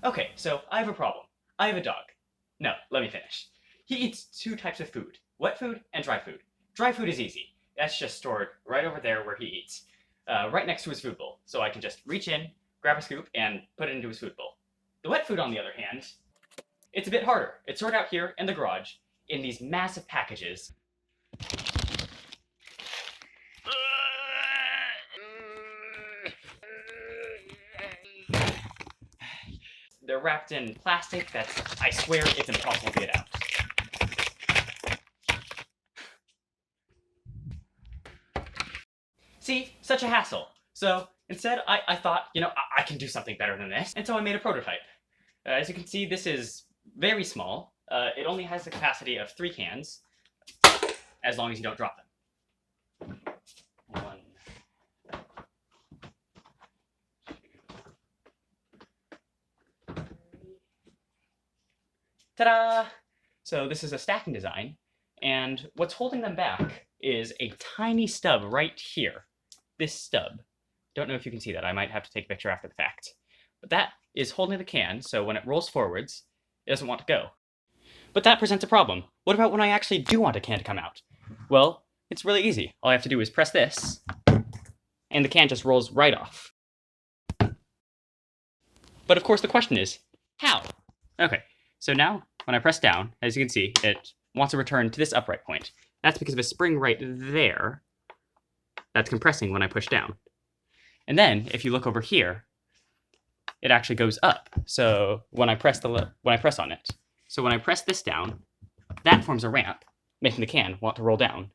Okay, so I have a problem. I have a dog. No, let me finish. He eats two types of food, wet food and dry food. Dry food is easy. That's just stored right over there where he eats, right next to his food bowl. So I can just reach in, grab a scoop, and put it into his food bowl. The wet food, on the other hand, it's a bit harder. It's stored out here in the garage in these massive packages. They're wrapped in plastic that's, I swear, it's impossible to get out. See? Such a hassle. So instead, I thought, I can do something better than this. And so I made a prototype. As you can see, this is very small. It only has the capacity of 3 cans, as long as you don't drop them. 1. Ta-da! So this is a stacking design, and what's holding them back is a tiny stub right here. This stub. Don't know if you can see that. I might have to take a picture after the fact. But that is holding the can, so when it rolls forwards, it doesn't want to go. But that presents a problem. What about when I actually do want a can to come out? Well, it's really easy. All I have to do is press this, and the can just rolls right off. But of course the question is, how? Okay, so now when I press down, as you can see, it wants to return to this upright point. That's because of a spring right there that's compressing when I push down. And then, if you look over here, it actually goes up. So when I press on it. So when I press this down, that forms a ramp, making the can want to roll down.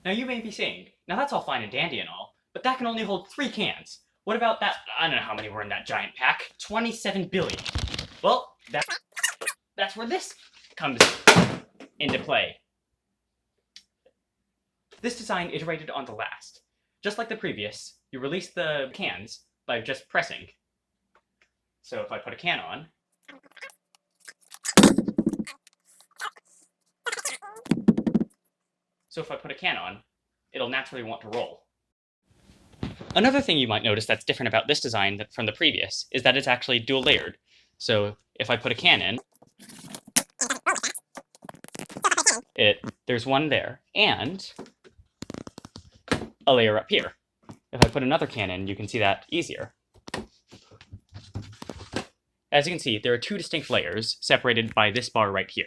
Now you may be saying, now that's all fine and dandy and all, but that can only hold 3 cans. What about that? I don't know how many were in that giant pack. 27 billion. Well, that's where this comes into play. This design iterated on the last. Just like the previous, you release the cans by just pressing. So if I put a can on, it'll naturally want to roll. Another thing you might notice that's different about this design from the previous is that it's actually dual layered. So if I put a can in, there's one there, and a layer up here. If I put another can in, you can see that easier. As you can see, there are 2 distinct layers separated by this bar right here.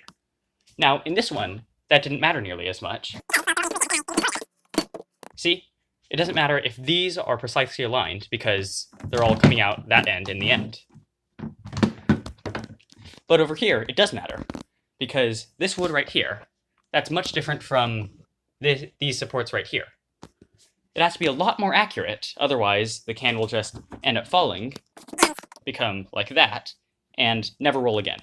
Now, in this one, that didn't matter nearly as much. See? It doesn't matter if these are precisely aligned because they're all coming out that end in the end. But over here, it does matter because this wood right here, that's much different from these supports right here. It has to be a lot more accurate, otherwise the can will just end up falling, become like that, and never roll again.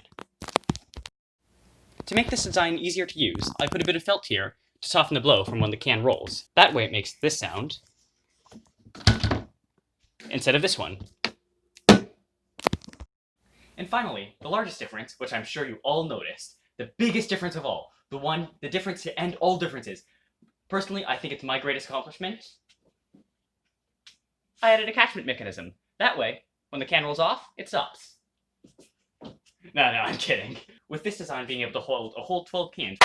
To make this design easier to use, I put a bit of felt here to soften the blow from when the can rolls. That way it makes this sound instead of this one. And finally, the largest difference, which I'm sure you all noticed, the biggest difference of all, the difference to end all differences. Personally, I think it's my greatest accomplishment. I added a catchment mechanism. That way, when the can rolls off, it stops. No, I'm kidding. With this design being able to hold a whole 12 cans,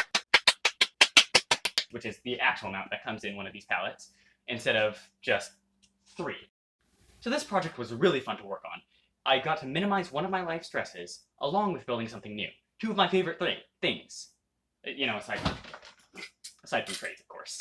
which is the actual amount that comes in one of these pallets, instead of just 3. So this project was really fun to work on. I got to minimize one of my life stresses, along with building something new. 2 of my favorite things. Aside from trades, of course.